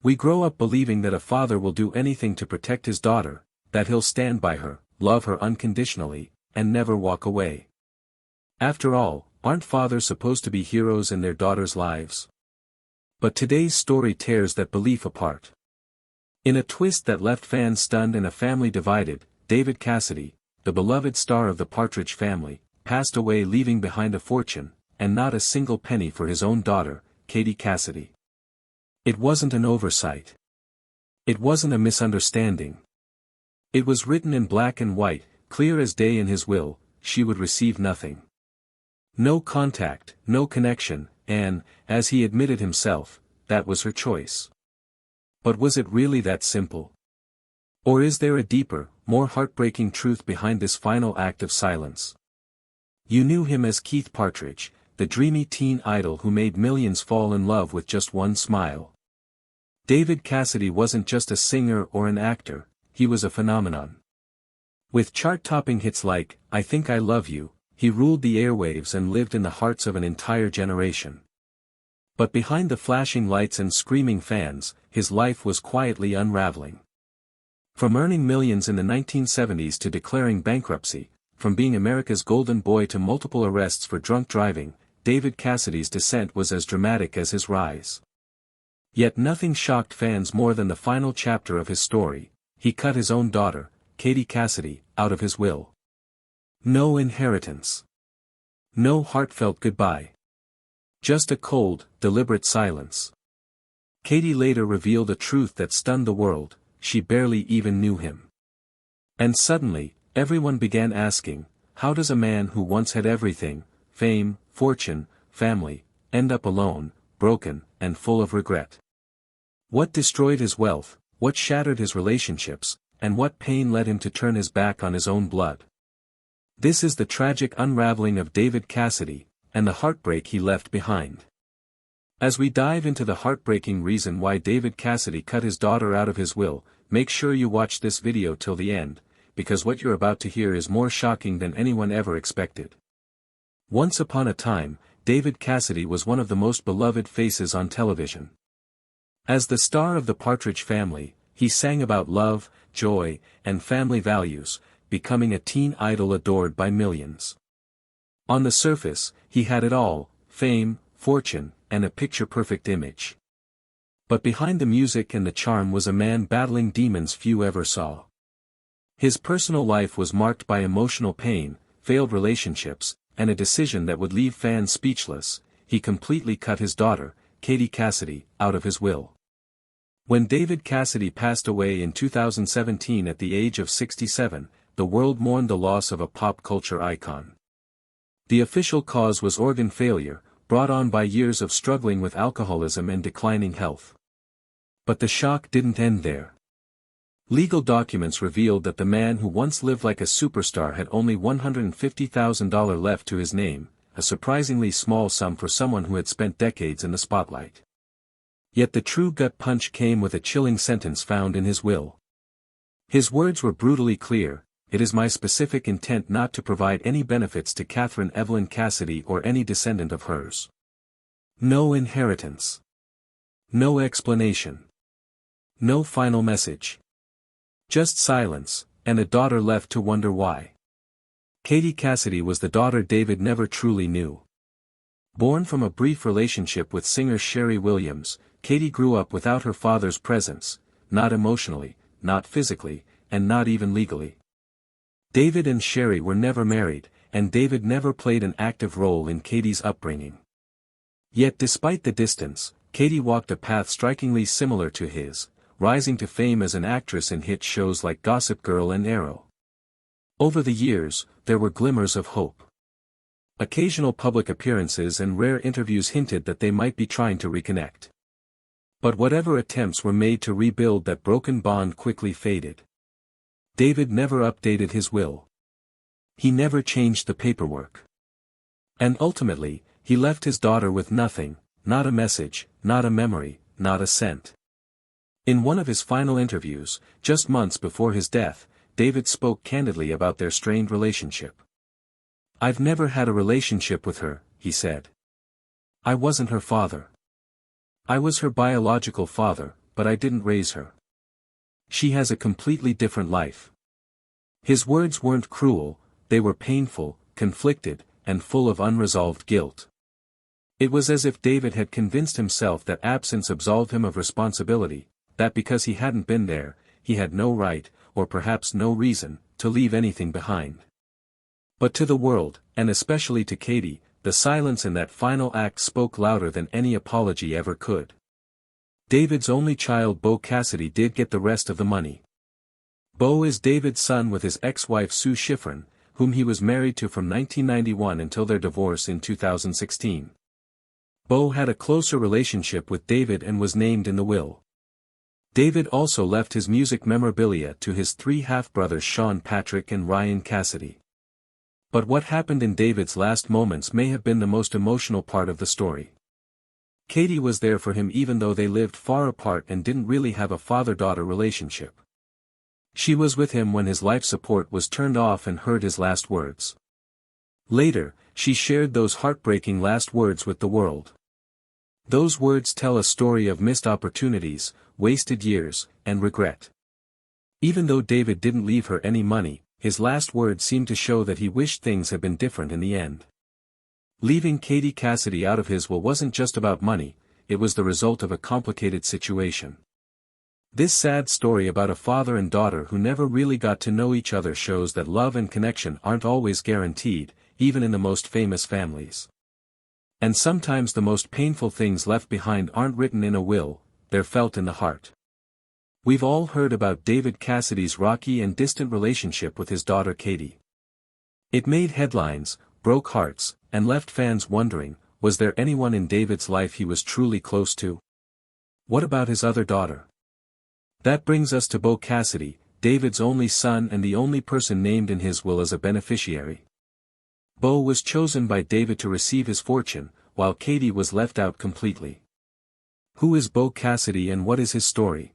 We grow up believing that a father will do anything to protect his daughter, that he'll stand by her, love her unconditionally, and never walk away. After all, aren't fathers supposed to be heroes in their daughters' lives? But today's story tears that belief apart. In a twist that left fans stunned and a family divided, David Cassidy, the beloved star of the Partridge Family, passed away leaving behind a fortune, and not a single penny for his own daughter, Katie Cassidy. It wasn't an oversight. It wasn't a misunderstanding. It was written in black and white, clear as day in his will: she would receive nothing. No contact, no connection, and, as he admitted himself, that was her choice. But was it really that simple? Or is there a deeper, more heartbreaking truth behind this final act of silence? You knew him as Keith Partridge, the dreamy teen idol who made millions fall in love with just one smile. David Cassidy wasn't just a singer or an actor, he was a phenomenon. With chart-topping hits like "I Think I Love You," he ruled the airwaves and lived in the hearts of an entire generation. But behind the flashing lights and screaming fans, his life was quietly unraveling. From earning millions in the 1970s to declaring bankruptcy, from being America's golden boy to multiple arrests for drunk driving, David Cassidy's descent was as dramatic as his rise. Yet nothing shocked fans more than the final chapter of his story: he cut his own daughter, Katie Cassidy, out of his will. No inheritance. No heartfelt goodbye. Just a cold, deliberate silence. Katie later revealed a truth that stunned the world: she barely even knew him. And suddenly, everyone began asking, how does a man who once had everything, fame, fortune, family, end up alone, broken, and full of regret? What destroyed his wealth, what shattered his relationships, and what pain led him to turn his back on his own blood? This is the tragic unraveling of David Cassidy, and the heartbreak he left behind. As we dive into the heartbreaking reason why David Cassidy cut his daughter out of his will, make sure you watch this video till the end, because what you're about to hear is more shocking than anyone ever expected. Once upon a time, David Cassidy was one of the most beloved faces on television. As the star of the Partridge Family, he sang about love, joy, and family values, becoming a teen idol adored by millions. On the surface, he had it all: fame, fortune, and a picture-perfect image. But behind the music and the charm was a man battling demons few ever saw. His personal life was marked by emotional pain, failed relationships, and a decision that would leave fans speechless: he completely cut his daughter, Katie Cassidy, out of his will. When David Cassidy passed away in 2017 at the age of 67, the world mourned the loss of a pop culture icon. The official cause was organ failure, brought on by years of struggling with alcoholism and declining health. But the shock didn't end there. Legal documents revealed that the man who once lived like a superstar had only $150,000 left to his name, a surprisingly small sum for someone who had spent decades in the spotlight. Yet the true gut punch came with a chilling sentence found in his will. His words were brutally clear: "It is my specific intent not to provide any benefits to Catherine Evelyn Cassidy or any descendant of hers." No inheritance. No explanation. No final message. Just silence, and a daughter left to wonder why. Katie Cassidy was the daughter David never truly knew. Born from a brief relationship with singer Sherry Williams, Katie grew up without her father's presence, not emotionally, not physically, and not even legally. David and Sherry were never married, and David never played an active role in Katie's upbringing. Yet despite the distance, Katie walked a path strikingly similar to his, rising to fame as an actress in hit shows like Gossip Girl and Arrow. Over the years, there were glimmers of hope. Occasional public appearances and rare interviews hinted that they might be trying to reconnect. But whatever attempts were made to rebuild that broken bond quickly faded. David never updated his will. He never changed the paperwork. And ultimately, he left his daughter with nothing: not a message, not a memory, not a cent. In one of his final interviews, just months before his death, David spoke candidly about their strained relationship. "I've never had a relationship with her," he said. "I wasn't her father. I was her biological father, but I didn't raise her. She has a completely different life." His words weren't cruel, they were painful, conflicted, and full of unresolved guilt. It was as if David had convinced himself that absence absolved him of responsibility, that because he hadn't been there, he had no right, or perhaps no reason, to leave anything behind. But to the world, and especially to Katie, the silence in that final act spoke louder than any apology ever could. David's only child Bo Cassidy did get the rest of the money. Bo is David's son with his ex-wife Sue Schifrin, whom he was married to from 1991 until their divorce in 2016. Bo had a closer relationship with David and was named in the will. David also left his music memorabilia to his three half-brothers Sean Patrick and Ryan Cassidy. But what happened in David's last moments may have been the most emotional part of the story. Katie was there for him even though they lived far apart and didn't really have a father-daughter relationship. She was with him when his life support was turned off and heard his last words. Later, she shared those heartbreaking last words with the world. Those words tell a story of missed opportunities, wasted years, and regret. Even though David didn't leave her any money, his last words seemed to show that he wished things had been different in the end. Leaving Katie Cassidy out of his will wasn't just about money, it was the result of a complicated situation. This sad story about a father and daughter who never really got to know each other shows that love and connection aren't always guaranteed, even in the most famous families. And sometimes the most painful things left behind aren't written in a will, they're felt in the heart. We've all heard about David Cassidy's rocky and distant relationship with his daughter Katie. It made headlines, broke hearts, and left fans wondering, was there anyone in David's life he was truly close to? What about his other daughter? That brings us to Bo Cassidy, David's only son and the only person named in his will as a beneficiary. Bo was chosen by David to receive his fortune, while Katie was left out completely. Who is Bo Cassidy and what is his story?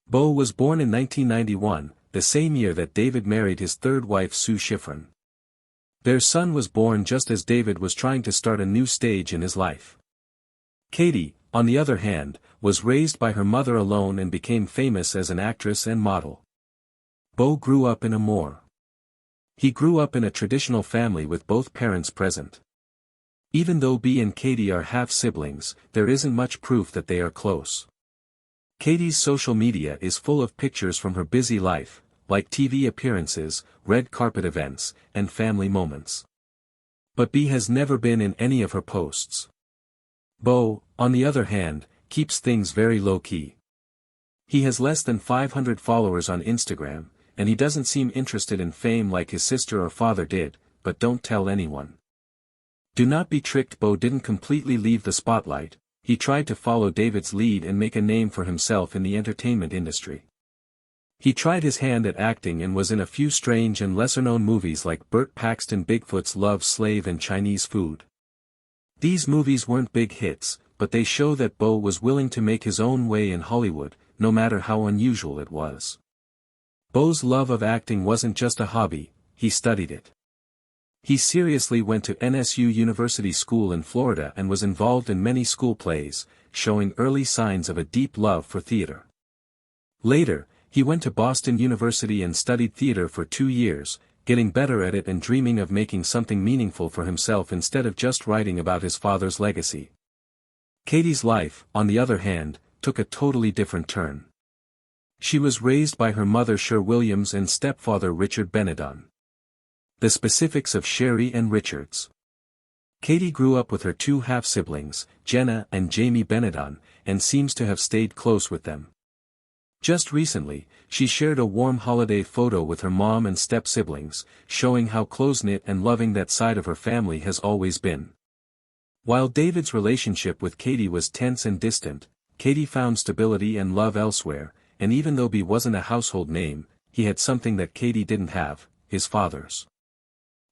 Bo was born in 1991, the same year that David married his third wife Sue Schifrin. Their son was born just as David was trying to start a new stage in his life. Katie, on the other hand, was raised by her mother alone and became famous as an actress and model. Bo grew up in He grew up in a traditional family with both parents present. Even though B and Katie are half-siblings, there isn't much proof that they are close. Katie's social media is full of pictures from her busy life, like TV appearances, red carpet events, and family moments. But B has never been in any of her posts. Bo, on the other hand, keeps things very low-key. He has less than 500 followers on Instagram, and he doesn't seem interested in fame like his sister or father did, but don't tell anyone. Do not be tricked. Bo didn't completely leave the spotlight, he tried to follow David's lead and make a name for himself in the entertainment industry. He tried his hand at acting and was in a few strange and lesser-known movies like Burt Paxton Bigfoot's Love Slave and Chinese Food. These movies weren't big hits, but they show that Bo was willing to make his own way in Hollywood, no matter how unusual it was. Bo's love of acting wasn't just a hobby, he studied it. He seriously went to NSU University School in Florida and was involved in many school plays, showing early signs of a deep love for theater. Later, he went to Boston University and studied theater for 2 years, getting better at it and dreaming of making something meaningful for himself instead of just writing about his father's legacy. Katie's life, on the other hand, took a totally different turn. She was raised by her mother Cher Williams and stepfather Richard Benedon. The specifics of Sherry and Richard's. Katie grew up with her 2 half-siblings, Jenna and Jamie Benedon, and seems to have stayed close with them. Just recently, she shared a warm holiday photo with her mom and step-siblings, showing how close-knit and loving that side of her family has always been. While David's relationship with Katie was tense and distant, Katie found stability and love elsewhere, and even though B wasn't a household name, he had something that Katie didn't have, his father's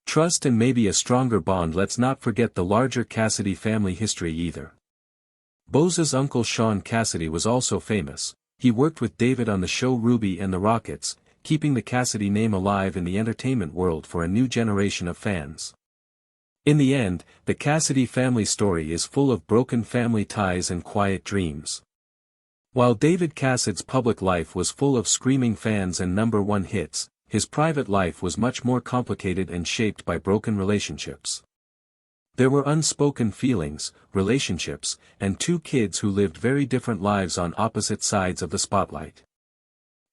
trust and maybe a stronger bond. Let's not forget the larger Cassidy family history either. Bo's uncle Sean Cassidy was also famous. He worked with David on the show Ruby and the Rockets, keeping the Cassidy name alive in the entertainment world for a new generation of fans. In the end, the Cassidy family story is full of broken family ties and quiet dreams. While David Cassid's public life was full of screaming fans and #1 hits, his private life was much more complicated and shaped by broken relationships. There were unspoken feelings, relationships, and 2 kids who lived very different lives on opposite sides of the spotlight.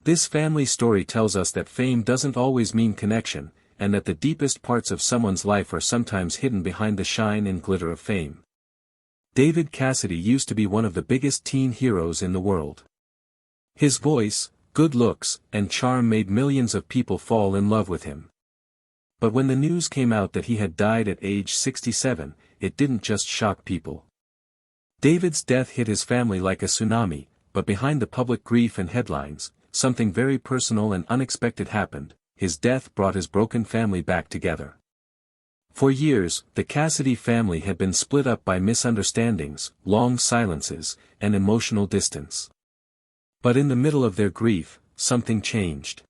This family story tells us that fame doesn't always mean connection, and that the deepest parts of someone's life are sometimes hidden behind the shine and glitter of fame. David Cassidy used to be one of the biggest teen heroes in the world. His voice, good looks, and charm made millions of people fall in love with him. But when the news came out that he had died at age 67, it didn't just shock people. David's death hit his family like a tsunami, but behind the public grief and headlines, something very personal and unexpected happened. His death brought his broken family back together. For years, the Cassidy family had been split up by misunderstandings, long silences, and emotional distance. But in the middle of their grief, something changed.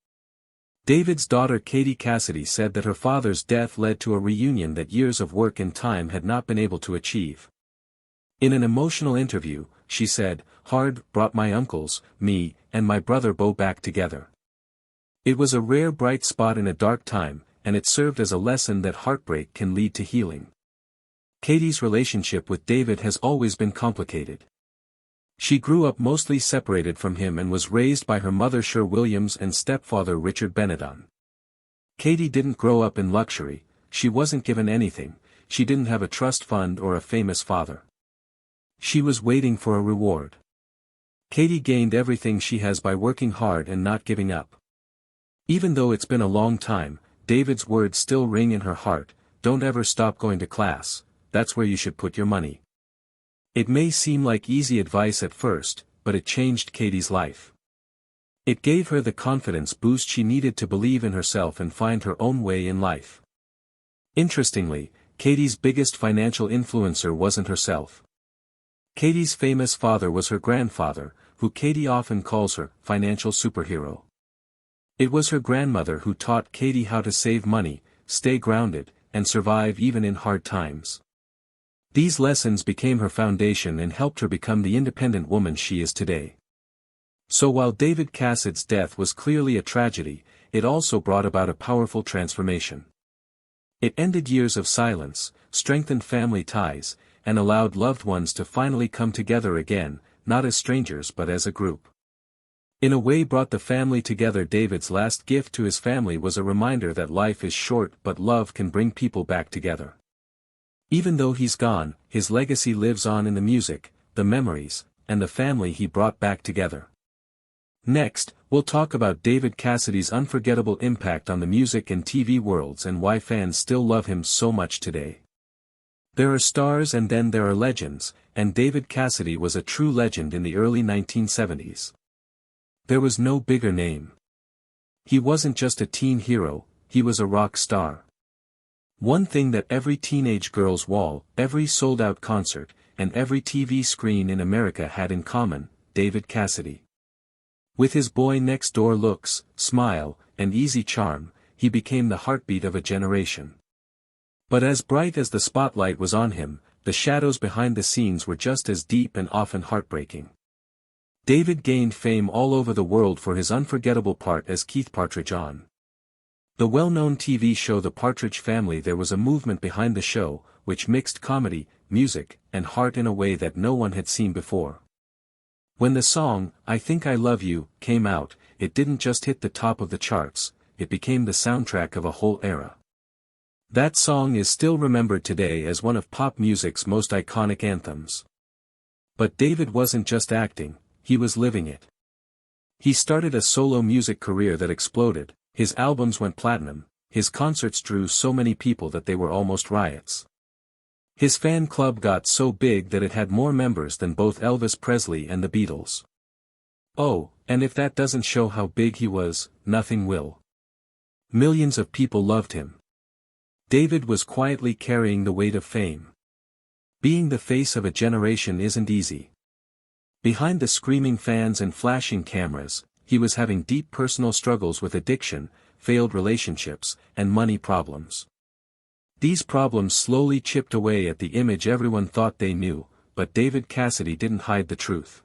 David's daughter Katie Cassidy said that her father's death led to a reunion that years of work and time had not been able to achieve. In an emotional interview, she said, "Hard brought my uncles, me, and my brother Bo back together. It was a rare bright spot in a dark time, and it served as a lesson that heartbreak can lead to healing." Katie's relationship with David has always been complicated. She grew up mostly separated from him and was raised by her mother Cher Williams and stepfather Richard Benedon. Katie didn't grow up in luxury, she wasn't given anything, she didn't have a trust fund or a famous father. She was waiting for a reward. Katie gained everything she has by working hard and not giving up. Even though it's been a long time, David's words still ring in her heart, "Don't ever stop going to class, that's where you should put your money." It may seem like easy advice at first, but it changed Katie's life. It gave her the confidence boost she needed to believe in herself and find her own way in life. Interestingly, Katie's biggest financial influencer wasn't herself. Katie's famous father was her grandfather, who Katie often calls her financial superhero. It was her grandmother who taught Katie how to save money, stay grounded, and survive even in hard times. These lessons became her foundation and helped her become the independent woman she is today. So while David Cassid's death was clearly a tragedy, it also brought about a powerful transformation. It ended years of silence, strengthened family ties, and allowed loved ones to finally come together again, not as strangers but as a group. In a way brought the family together. David's last gift to his family was a reminder that life is short but love can bring people back together. Even though he's gone, his legacy lives on in the music, the memories, and the family he brought back together. Next, we'll talk about David Cassidy's unforgettable impact on the music and TV worlds and why fans still love him so much today. There are stars and then there are legends, and David Cassidy was a true legend in the early 1970s. There was no bigger name. He wasn't just a teen hero, he was a rock star. One thing that every teenage girl's wall, every sold-out concert, and every TV screen in America had in common: David Cassidy. With his boy-next-door looks, smile, and easy charm, he became the heartbeat of a generation. But as bright as the spotlight was on him, the shadows behind the scenes were just as deep and often heartbreaking. David gained fame all over the world for his unforgettable part as Keith Partridge on the well-known TV show The Partridge Family. There was a movement behind the show, which mixed comedy, music, and heart in a way that no one had seen before. When the song, "I Think I Love You," came out, it didn't just hit the top of the charts, it became the soundtrack of a whole era. That song is still remembered today as one of pop music's most iconic anthems. But David wasn't just acting, he was living it. He started a solo music career that exploded. His albums went platinum, his concerts drew so many people that they were almost riots. His fan club got so big that it had more members than both Elvis Presley and the Beatles. Oh, and if that doesn't show how big he was, nothing will. Millions of people loved him. David was quietly carrying the weight of fame. Being the face of a generation isn't easy. Behind the screaming fans and flashing cameras, he was having deep personal struggles with addiction, failed relationships, and money problems. These problems slowly chipped away at the image everyone thought they knew, but David Cassidy didn't hide the truth.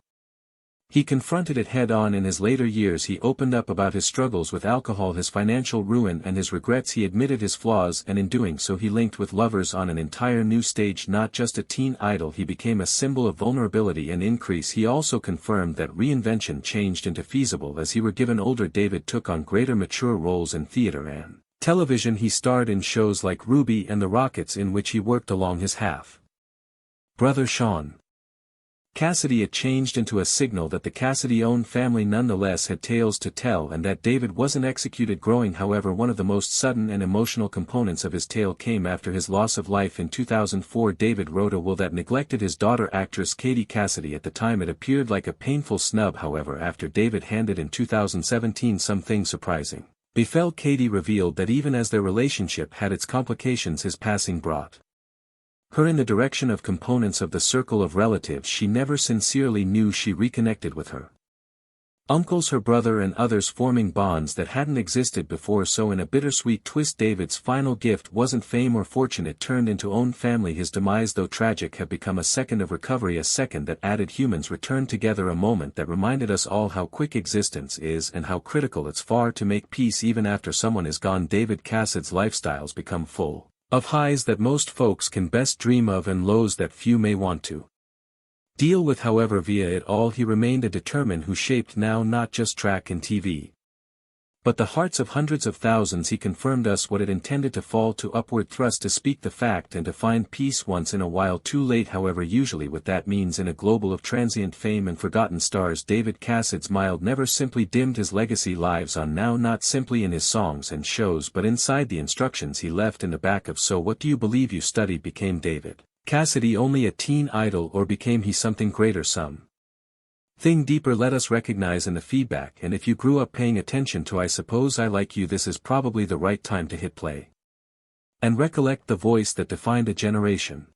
He confronted it head-on. In his later years he opened up about his struggles with alcohol, his financial ruin and his regrets. He admitted his flaws, and in doing so he linked with lovers on an entire new stage. Not just a teen idol, he became a symbol of vulnerability and increase. He also confirmed that reinvention changed into feasible as he were given older. David took on greater mature roles in theater and television. He starred in shows like Ruby and the Rockets, in which he worked along his half-brother Sean Cassidy. It changed into a signal that the Cassidy-owned family nonetheless had tales to tell and that David wasn't executed growing. However, one of the most sudden and emotional components of his tale came after his loss of life in 2004. David wrote a will that neglected his daughter, actress Katie Cassidy. At the time it appeared like a painful snub. However, after David handed in 2017, something surprising befell. Katie revealed that even as their relationship had its complications, his passing brought her in the direction of components of the circle of relatives she never sincerely knew. She reconnected with her uncles, her brother and others, forming bonds that hadn't existed before. So in a bittersweet twist, David's final gift wasn't fame or fortune, it turned into own family. His demise, though tragic, have become a second of recovery, a second that added humans returned together, a moment that reminded us all how quick existence is and how critical it's far to make peace even after someone is gone. David Cassidy's lifestyles become full of highs that most folks can best dream of and lows that few may want to deal with. However, via it all he remained a determined who shaped now not just track and TV, but the hearts of hundreds of thousands. He confirmed us what it intended to fall to, upward thrust, to speak the fact and to find peace once in a while. Too late, however, usually what that means in a global of transient fame and forgotten stars. David Cassidy's mild never simply dimmed. His legacy lives on now, not simply in his songs and shows but inside the instructions he left in the back of So What Do You Believe You Studied. Became David Cassidy only a teen idol, or became he something greater, some thing deeper? Let us recognize in the feedback, and if you grew up paying attention to I Suppose I Like You, this is probably the right time to hit play and recollect the voice that defined a generation.